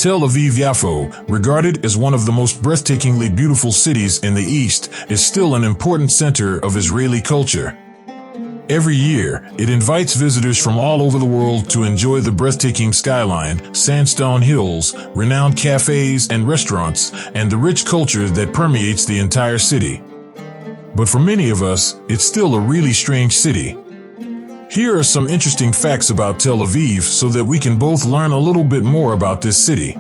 Tel Aviv Yafo, regarded as one of the most breathtakingly beautiful cities in the East, is still an important center of Israeli culture. Every year, it invites visitors from all over the world to enjoy the breathtaking skyline, sandstone hills, renowned cafes and restaurants, and the rich culture that permeates the entire city. But for many of us, it's still a really strange city. Here are some interesting facts about Tel Aviv so that we can both learn a little bit more about this city.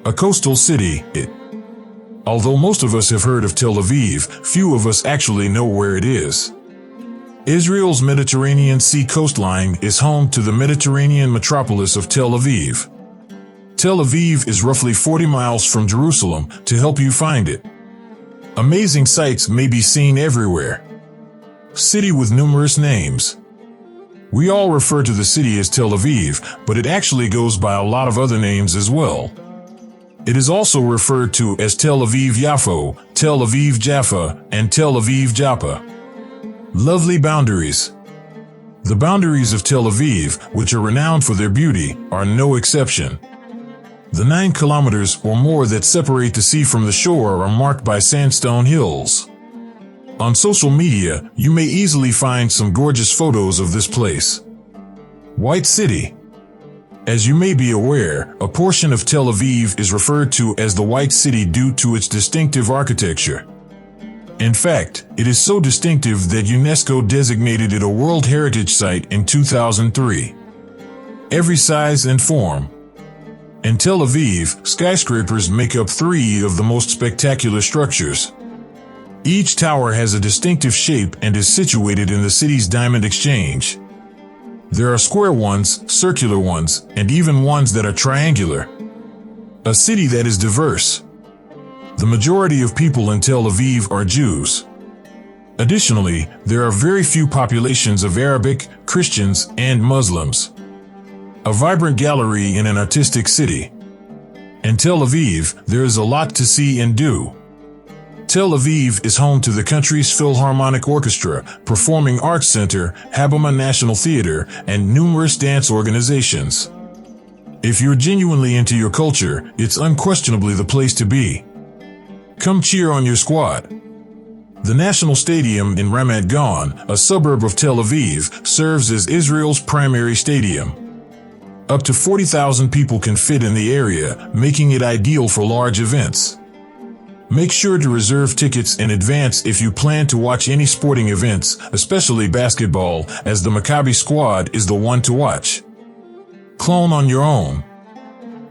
A coastal city, Although most of us have heard of Tel Aviv, few of us actually know where it is. Israel's Mediterranean Sea coastline is home to the Mediterranean metropolis of Tel Aviv. Tel Aviv is roughly 40 miles from Jerusalem. To help you find it, amazing sights may be seen everywhere. City with numerous names. We all refer to the city as Tel Aviv, but it actually goes by a lot of other names as well. It is also referred to as Tel Aviv Yafo, Tel Aviv Jaffa, and Tel Aviv Joppa. Lovely boundaries. The boundaries of Tel Aviv, which are renowned for their beauty, are no exception. The 9 kilometers or more that separate the sea from the shore are marked by sandstone hills. On social media, you may easily find some gorgeous photos of this place. White City. As you may be aware, a portion of Tel Aviv is referred to as the White City due to its distinctive architecture. In fact, it is so distinctive that UNESCO designated it a World Heritage Site in 2003. Every size and form. In Tel Aviv, skyscrapers make up 3 of the most spectacular structures. Each tower has a distinctive shape and is situated in the city's Diamond Exchange. There are square ones, circular ones, and even ones that are triangular. A city that is diverse. The majority of people in Tel Aviv are Jews. Additionally, there are very few populations of Arabic, Christians, and Muslims. A vibrant gallery in an artistic city. In Tel Aviv, there is a lot to see and do. Tel Aviv is home to the country's Philharmonic Orchestra, Performing Arts Center, Habima National Theater, and numerous dance organizations. If you're genuinely into your culture, it's unquestionably the place to be. Come cheer on your squad. The National Stadium in Ramat Gan, a suburb of Tel Aviv, serves as Israel's primary stadium. Up to 40,000 people can fit in the area, making it ideal for large events. Make sure to reserve tickets in advance if you plan to watch any sporting events, especially basketball, as the Maccabi squad is the one to watch. Clone on your own.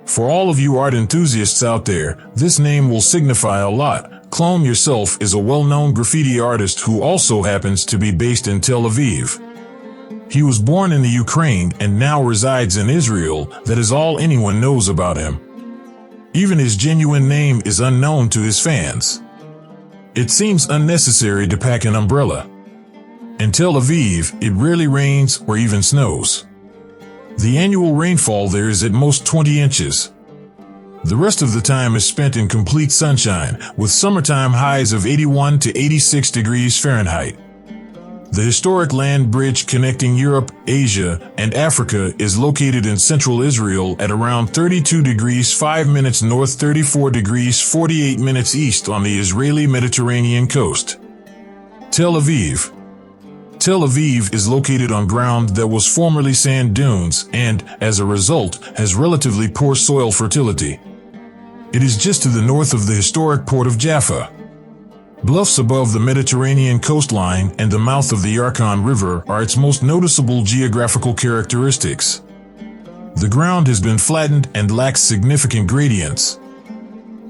For all of you art enthusiasts out there, this name will signify a lot. Clone Yourself is a well-known graffiti artist who also happens to be based in Tel Aviv. He was born in the Ukraine and now resides in Israel. That is all anyone knows about him. Even his genuine name is unknown to his fans. It seems unnecessary to pack an umbrella. In Tel Aviv, it rarely rains or even snows. The annual rainfall there is at most 20 inches. The rest of the time is spent in complete sunshine, with summertime highs of 81 to 86 degrees Fahrenheit. The historic land bridge connecting Europe, Asia, and Africa is located in central Israel at around 32 degrees 5 minutes north, 34 degrees 48 minutes east on the Israeli Mediterranean coast. Tel Aviv. Tel Aviv is located on ground that was formerly sand dunes and, as a result, has relatively poor soil fertility. It is just to the north of the historic port of Jaffa. Bluffs above the Mediterranean coastline and the mouth of the Yarkon River are its most noticeable geographical characteristics. The ground has been flattened and lacks significant gradients.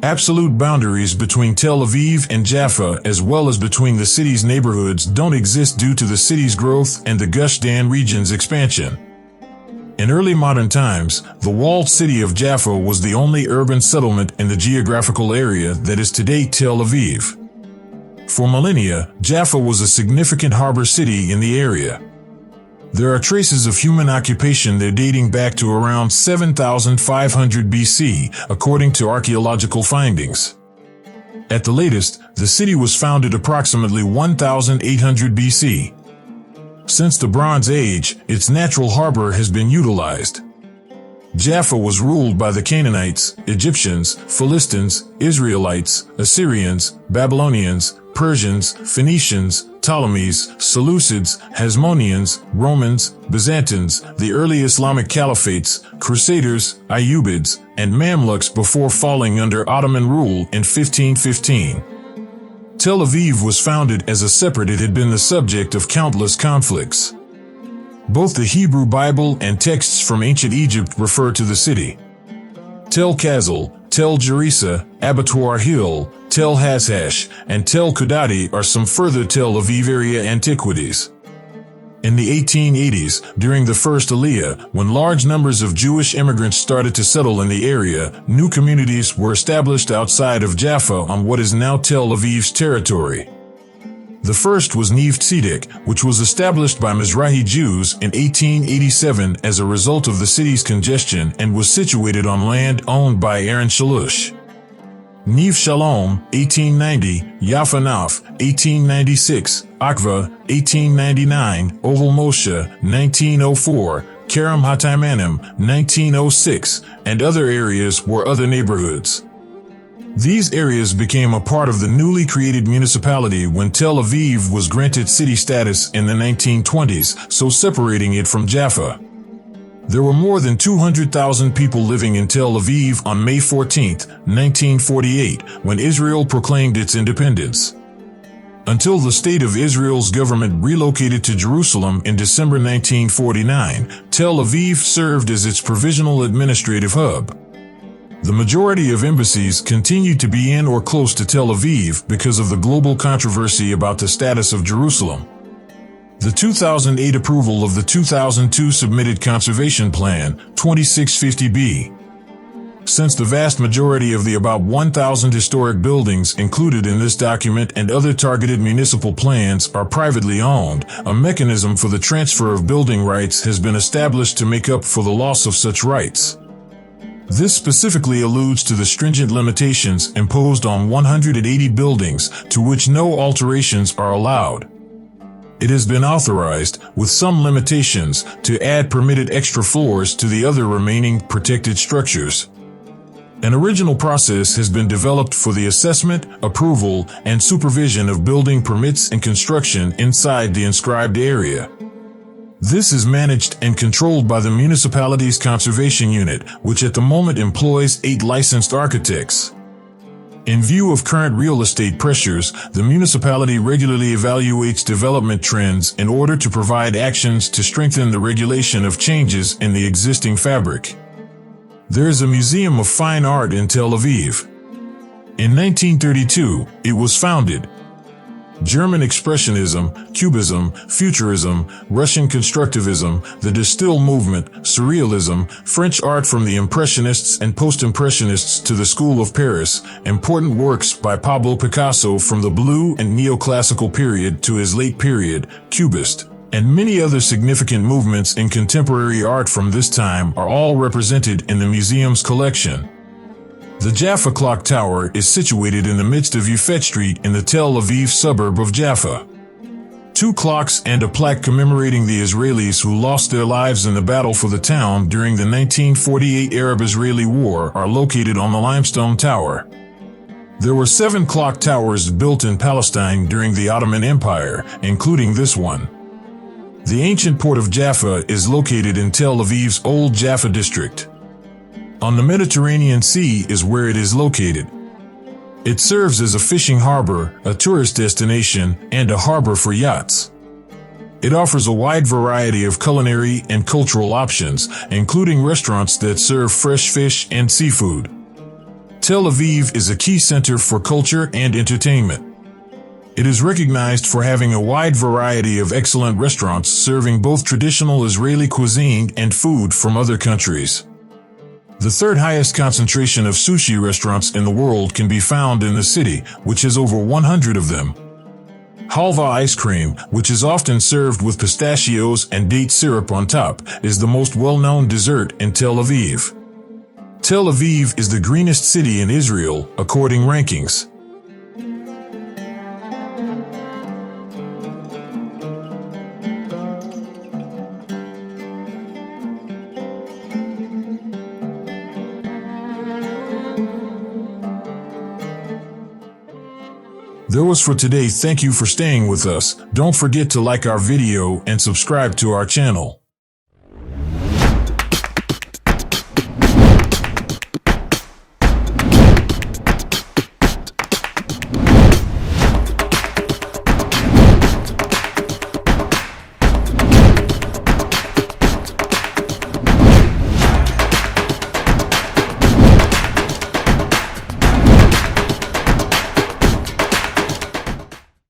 Absolute boundaries between Tel Aviv and Jaffa, as well as between the city's neighborhoods, don't exist due to the city's growth and the Gush Dan region's expansion. In early modern times, the walled city of Jaffa was the only urban settlement in the geographical area that is today Tel Aviv. For millennia, Jaffa was a significant harbor city in the area. There are traces of human occupation there dating back to around 7,500 BC, according to archaeological findings. At the latest, the city was founded approximately 1,800 BC. Since the Bronze Age, its natural harbor has been utilized. Jaffa was ruled by the Canaanites, Egyptians, Philistines, Israelites, Assyrians, Babylonians, Persians, Phoenicians, Ptolemies, Seleucids, Hasmoneans, Romans, Byzantines, the early Islamic caliphates, Crusaders, Ayyubids, and Mamluks before falling under Ottoman rule in 1515. Tel Aviv was founded as a separate. It had been the subject of countless conflicts. Both the Hebrew Bible and texts from ancient Egypt refer to the city. Tel Kazal, Tel Jerisa, Abattoir Hill, Tel Hashash, and Tel Kudati are some further Tel Aviv area antiquities. In the 1880s, during the first Aliyah, when large numbers of Jewish immigrants started to settle in the area, new communities were established outside of Jaffa on what is now Tel Aviv's territory. The first was Neve Tzedek, which was established by Mizrahi Jews in 1887 as a result of the city's congestion and was situated on land owned by Aaron Shalush. Neve Shalom, 1890, Jaffa Naf, 1896, Akva, 1899, Oval Moshe, 1904, Kerem Hataimanim, 1906, and other areas were other neighborhoods. These areas became a part of the newly created municipality when Tel Aviv was granted city status in the 1920s, so separating it from Jaffa. There were more than 200,000 people living in Tel Aviv on May 14, 1948, when Israel proclaimed its independence. Until the State of Israel's government relocated to Jerusalem in December 1949, Tel Aviv served as its provisional administrative hub. The majority of embassies continued to be in or close to Tel Aviv because of the global controversy about the status of Jerusalem. The 2008 approval of the 2002 submitted Conservation Plan, 2650B. Since the vast majority of the about 1,000 historic buildings included in this document and other targeted municipal plans are privately owned, a mechanism for the transfer of building rights has been established to make up for the loss of such rights. This specifically alludes to the stringent limitations imposed on 180 buildings to which no alterations are allowed. It has been authorized, with some limitations, to add permitted extra floors to the other remaining protected structures. An original process has been developed for the assessment, approval, and supervision of building permits and construction inside the inscribed area. This is managed and controlled by the municipality's conservation unit, which at the moment employs 8 licensed architects. In view of current real estate pressures, the municipality regularly evaluates development trends in order to provide actions to strengthen the regulation of changes in the existing fabric. There is a museum of fine art in Tel Aviv. In 1932, it was founded. German Expressionism, Cubism, Futurism, Russian Constructivism, the De Stijl movement, Surrealism, French art from the Impressionists and Post-Impressionists to the School of Paris, important works by Pablo Picasso from the Blue and Neoclassical period to his late period, Cubist, and many other significant movements in contemporary art from this time are all represented in the museum's collection. The Jaffa Clock Tower is situated in the midst of Yafet Street in the Tel Aviv suburb of Jaffa. 2 clocks and a plaque commemorating the Israelis who lost their lives in the battle for the town during the 1948 Arab-Israeli War are located on the limestone tower. There were 7 clock towers built in Palestine during the Ottoman Empire, including this one. The ancient port of Jaffa is located in Tel Aviv's Old Jaffa district. On the Mediterranean Sea is where it is located. It serves as a fishing harbor, a tourist destination, and a harbor for yachts. It offers a wide variety of culinary and cultural options, including restaurants that serve fresh fish and seafood. Tel Aviv is a key center for culture and entertainment. It is recognized for having a wide variety of excellent restaurants serving both traditional Israeli cuisine and food from other countries. The third highest concentration of sushi restaurants in the world can be found in the city, which has over 100 of them. Halva ice cream, which is often served with pistachios and date syrup on top, is the most well-known dessert in Tel Aviv. Tel Aviv is the greenest city in Israel, according rankings. That was for today. Thank you for staying with us. Don't forget to like our video and subscribe to our channel.